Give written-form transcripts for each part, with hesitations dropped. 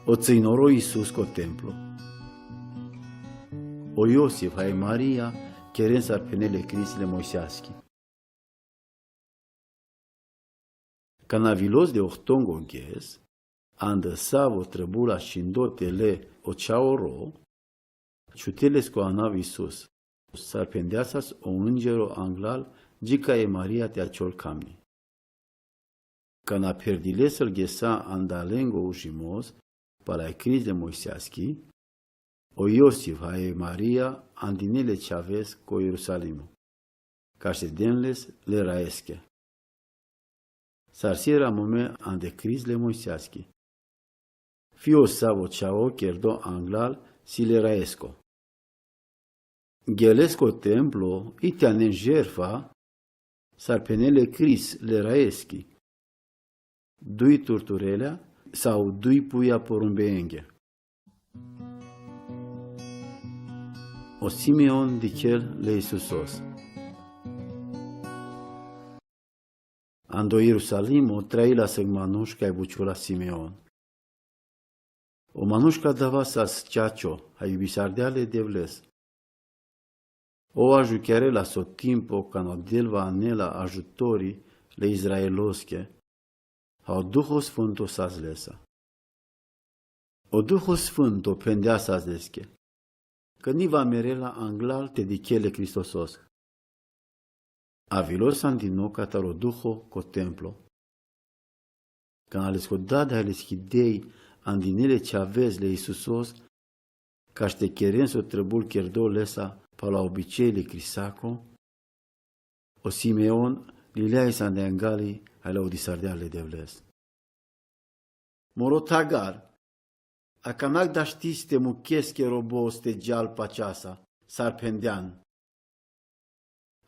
o ținoro Iisus co templo. O Iosif hai Maria querem sarpenele crisile moiseaschi. Canavilos de ortongo ghes, andăsavo trăbula șindotele o ceaoro, ciuteles cu anav Iisus, sarpendeasas o îngero anglal, gica e Maria te aciol camni. Cana perdilesel ghesa andalengo ujimos, para crise moiseaschi, o Iosif hai Maria andinele chaves co Ierusalimo, ca denles le raesche. Sarsiera mome ande crisle moiseaschi. Fio savo chao kerdo anglal si le raesco. Gelesco templo itianen jerfa sarpenele cris le raeschi. Dui turturelea sau dui puia porumbeenghe. O Simeon dicel le Iisusos. Ando Ierusalimo traila seg manușca e buciula Simeon. O manușca dava sas ceacio, a iubisardeale devles. O ajuchiare la so timpo cano delva anela ajutorii le Israelosche, au Duhul Sfântul sas lesa. O Duhul Sfântul pendea sas desche, că ni va merela anglal te dichele Cristosos. Avilor sandino cataro Duho co templo. Când ales co dada ales chidei andinele ce aveți le Iisusos, ca te cheren so trebul cherdo lesa pa la obiceiile crisaco, o Simeon lileai sandeangali ai la odisardeale devles. Morotagar, a canac da știste muchesche robos te geal paceasa, sarpendean.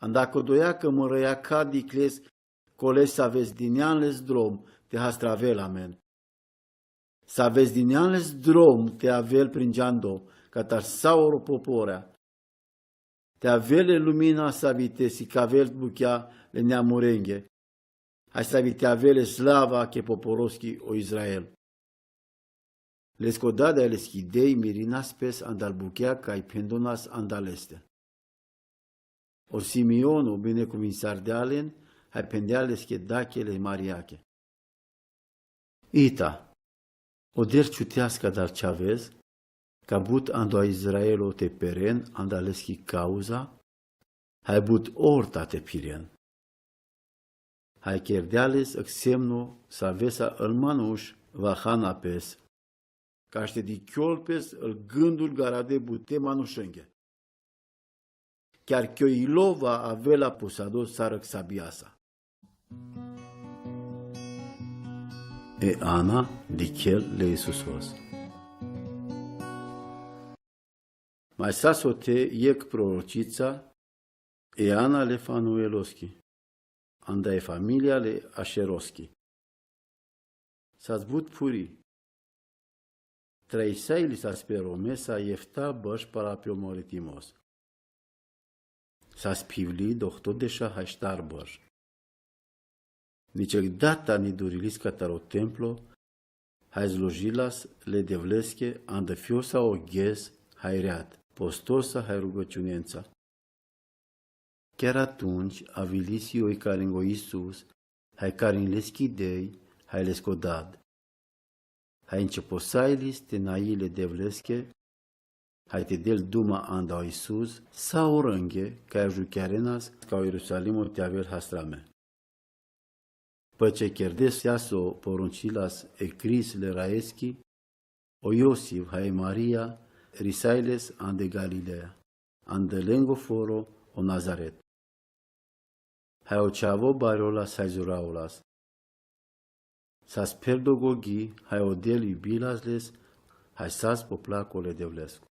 Andaco doia că mă răia ca dicles coles să aveți dineanles drom te hastravel amen. Să aveți dineanles drom te avel prin geando, ca tar sauro poporea. Te avele lumina să avite si cavel buchea le neamurenghe. Hai să avite avele slava che poporoschi o Israel. Les codada les chidei mirinas pes andal buchea ca i pendonas andaleste. O Simeon o binecuvințar de alen, hai pendeales che dachele mariache. Ita, o der ciutească dar ce aveți, ca but ando a Israelo te peren andaleschi cauza, hai but orta te piren. Hai cherdeales exemno să avesa îl manuș vahana pes, ca ște di chiolpes îl gândul garade bute manușenghe. Chiar că Ilova avea pusado sarăc sabiasa. E Ana dichel le Iisusos. Mai sasote iec prorocița, e Ana le Fanueloschi, anda e familia le Asheroschi. S-a zbut puri. Traisai li s-a speromesa iefta băș parapiomoretimos. S-a spivli doctor deja haștar băș. Niciodată ni durilis cataro templo, hai zlojilas le devlesche anda fiosa o ghes hai reat, postosa hai rugăciunența. Chiar atunci avilisi oi caringo Iisus, hai carin leschidei, hai lescodad. Hai începosailis te naile devlesche, hai te del duma anda Iisus, sau oranghe, ca ajuchiarenas, ca o Ierusalimo te avel hastrame. Păce cherdes iaso poruncilas e cris le raeschi, o Iosif hai Maria, risailes ande Galilea, ande lengo foro o Nazaret. Hai o ceavo bariolas hai zuraulas. Sas perdogogi hai o del iubilasles, hai sas poplacole devlescu.